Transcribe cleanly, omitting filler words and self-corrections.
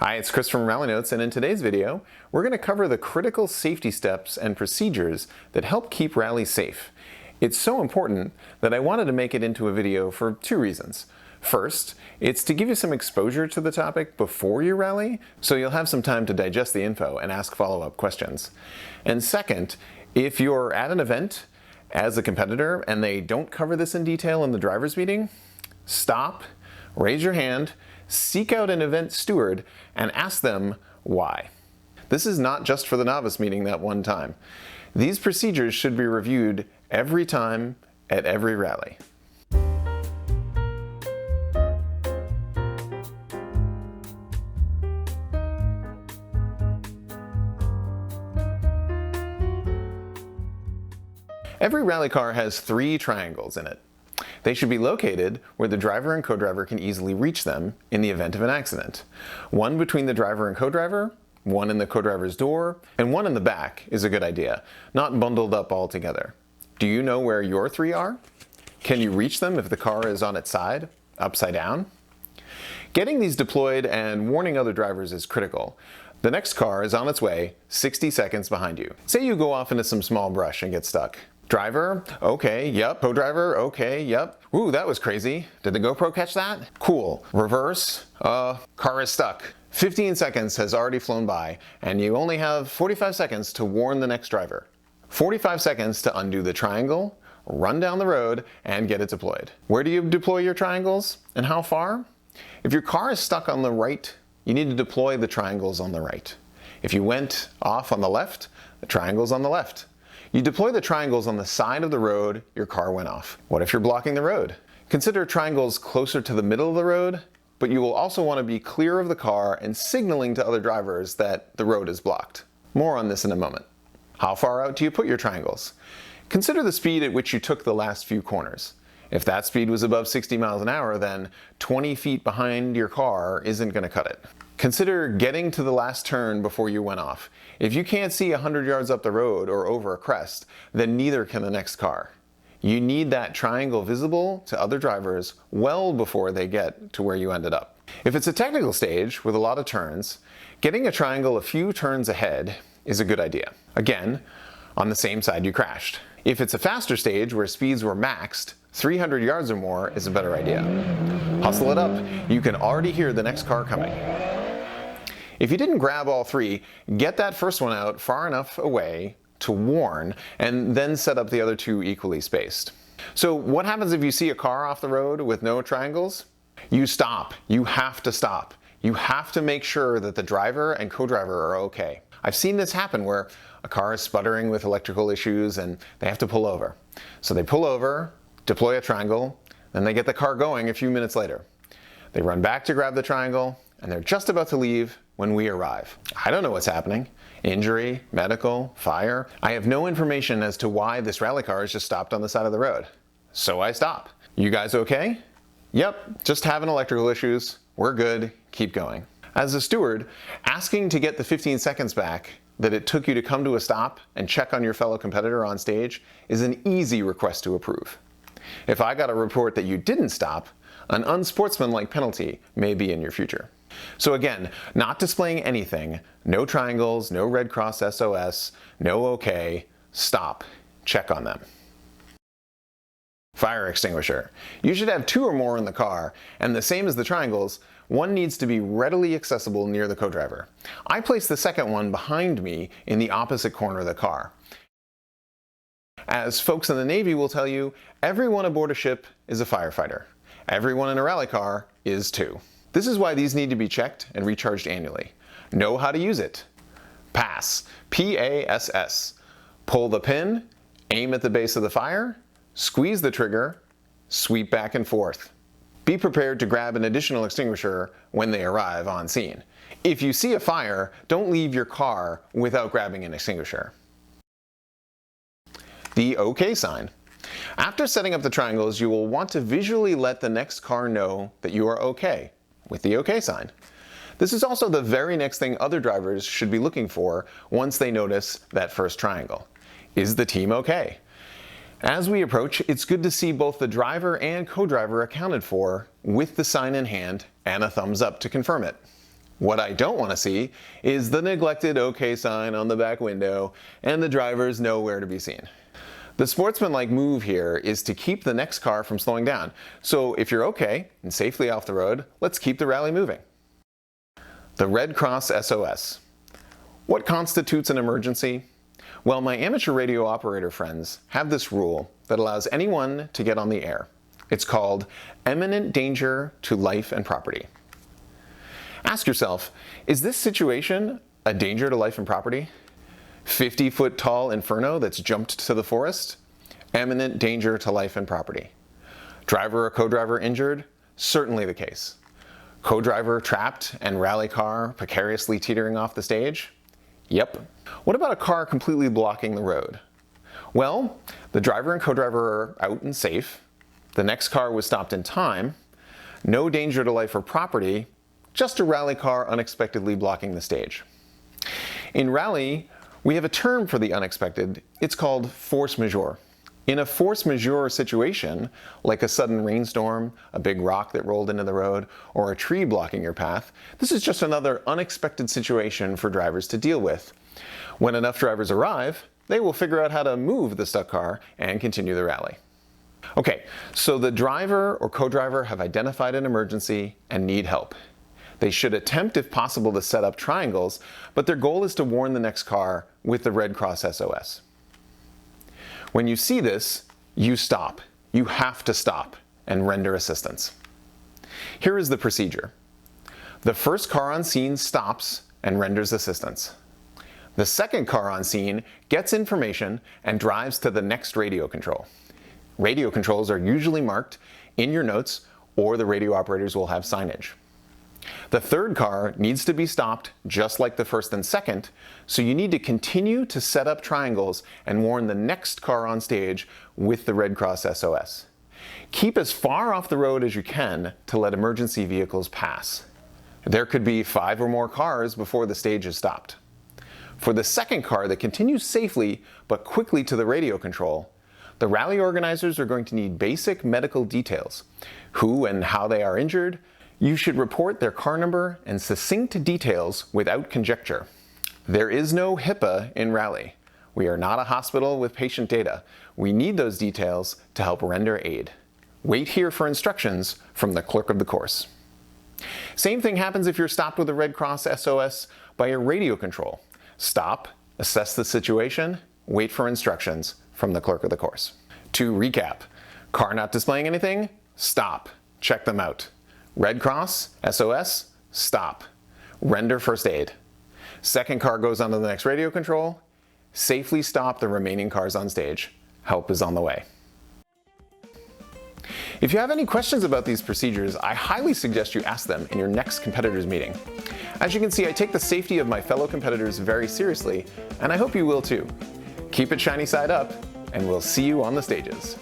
Hi, it's Chris from Rally Notes, and in today's video, we're going to cover the critical safety steps and procedures that help keep rallies safe. It's so important that I wanted to make it into a video for two reasons. First, it's to give you some exposure to the topic before your rally, so you'll have some time to digest the info and ask follow-up questions. And second, if you're at an event as a competitor and they don't cover this in detail in the driver's meeting, stop, raise your hand, seek out an event steward, and ask them why. This is not just for the novice meeting that one time. These procedures should be reviewed every time at every rally. Every rally car has 3 triangles in it. They should be located where the driver and co-driver can easily reach them in the event of an accident. One between the driver and co-driver, one in the co-driver's door, and one in the back is a good idea, not bundled up all together. Do you know where your 3 are? Can you reach them if the car is on its side, upside down? Getting these deployed and warning other drivers is critical. The next car is on its way 60 seconds behind you. Say you go off into some small brush and get stuck. Driver, okay, yep. Co-driver, okay, yep. Ooh, that was crazy. Did the GoPro catch that? Cool. Reverse, car is stuck. 15 seconds has already flown by, and you only have 45 seconds to warn the next driver. 45 seconds to undo the triangle, run down the road, and get it deployed. Where do you deploy your triangles, and how far? If your car is stuck on the right, you need to deploy the triangles on the right. If you went off on the left, the triangle's on the left. You deploy the triangles on the side of the road your car went off. What if you're blocking the road? Consider triangles closer to the middle of the road, but you will also want to be clear of the car and signaling to other drivers that the road is blocked. More on this in a moment. How far out do you put your triangles? Consider the speed at which you took the last few corners. If that speed was above 60 miles an hour, then 20 feet behind your car isn't going to cut it. Consider getting to the last turn before you went off. If you can't see 100 yards up the road or over a crest, then neither can the next car. You need that triangle visible to other drivers well before they get to where you ended up. If it's a technical stage with a lot of turns, getting a triangle a few turns ahead is a good idea. Again, on the same side you crashed. If it's a faster stage where speeds were maxed, 300 yards or more is a better idea. Hustle it up. You can already hear the next car coming. If you didn't grab all 3, get that first one out far enough away to warn, and then set up the other 2 equally spaced. So what happens if you see a car off the road with no triangles? You stop. You have to stop. You have to make sure that the driver and co-driver are okay. I've seen this happen where a car is sputtering with electrical issues and they have to pull over. So they pull over, deploy a triangle, then they get the car going a few minutes later. They run back to grab the triangle, and they're just about to leave when we arrive. I don't know what's happening. Injury, medical, fire. I have no information as to why this rally car is just stopped on the side of the road. So I stop. You guys okay? Yep, just having electrical issues. We're good. Keep going. As a steward, asking to get the 15 seconds back that it took you to come to a stop and check on your fellow competitor on stage is an easy request to approve. If I got a report that you didn't stop, an unsportsmanlike penalty may be in your future. So again, not displaying anything, no triangles, no Red Cross SOS, no OK, stop, check on them. Fire extinguisher. You should have 2 or more in the car, and the same as the triangles, one needs to be readily accessible near the co-driver. I place the second one behind me in the opposite corner of the car. As folks in the Navy will tell you, everyone aboard a ship is a firefighter. Everyone in a rally car is too. This is why these need to be checked and recharged annually. Know how to use it. PASS. P-A-S-S. Pull the pin, aim at the base of the fire, squeeze the trigger, sweep back and forth. Be prepared to grab an additional extinguisher when they arrive on scene. If you see a fire, don't leave your car without grabbing an extinguisher. The OK sign. After setting up the triangles, you will want to visually let the next car know that you are okay with the OK sign. This is also the very next thing other drivers should be looking for once they notice that first triangle. Is the team okay? As we approach, it's good to see both the driver and co-driver accounted for with the sign in hand and a thumbs up to confirm it. What I don't want to see is the neglected OK sign on the back window and the drivers nowhere to be seen. The sportsmanlike move here is to keep the next car from slowing down. So if you're okay and safely off the road, let's keep the rally moving. The Red Cross SOS. What constitutes an emergency? Well, my amateur radio operator friends have this rule that allows anyone to get on the air. It's called imminent danger to life and property. Ask yourself, is this situation a danger to life and property? 50-foot tall inferno that's jumped to the forest? Imminent danger to life and property. Driver or co-driver injured? Certainly the case. Co-driver trapped and rally car precariously teetering off the stage? Yep. What about a car completely blocking the road? Well, the driver and co-driver are out and safe. The next car was stopped in time. No danger to life or property, just a rally car unexpectedly blocking the stage. In rally, we have a term for the unexpected. It's called force majeure. In a force majeure situation, like a sudden rainstorm, a big rock that rolled into the road, or a tree blocking your path, this is just another unexpected situation for drivers to deal with. When enough drivers arrive, they will figure out how to move the stuck car and continue the rally. Okay, so the driver or co-driver have identified an emergency and need help. They should attempt, if possible, to set up triangles, but their goal is to warn the next car with the Red Cross SOS. When you see this, you stop. You have to stop and render assistance. Here is the procedure. The first car on scene stops and renders assistance. The second car on scene gets information and drives to the next radio control. Radio controls are usually marked in your notes, or the radio operators will have signage. The third car needs to be stopped just like the first and second, so you need to continue to set up triangles and warn the next car on stage with the Red Cross SOS. Keep as far off the road as you can to let emergency vehicles pass. There could be 5 or more cars before the stage is stopped. For the second car that continues safely but quickly to the radio control, the rally organizers are going to need basic medical details: who and how they are injured. You should report their car number and succinct details without conjecture. There is no HIPAA in rally. We are not a hospital with patient data. We need those details to help render aid. Wait here for instructions from the clerk of the course. Same thing happens if you're stopped with a Red Cross SOS by a radio control. Stop, assess the situation, wait for instructions from the clerk of the course. To recap, car not displaying anything? Stop, check them out. Red Cross, SOS, stop. Render first aid. Second car goes on to the next radio control. Safely stop the remaining cars on stage. Help is on the way. If you have any questions about these procedures, I highly suggest you ask them in your next competitors meeting. As you can see, I take the safety of my fellow competitors very seriously, and I hope you will too. Keep it shiny side up, and we'll see you on the stages.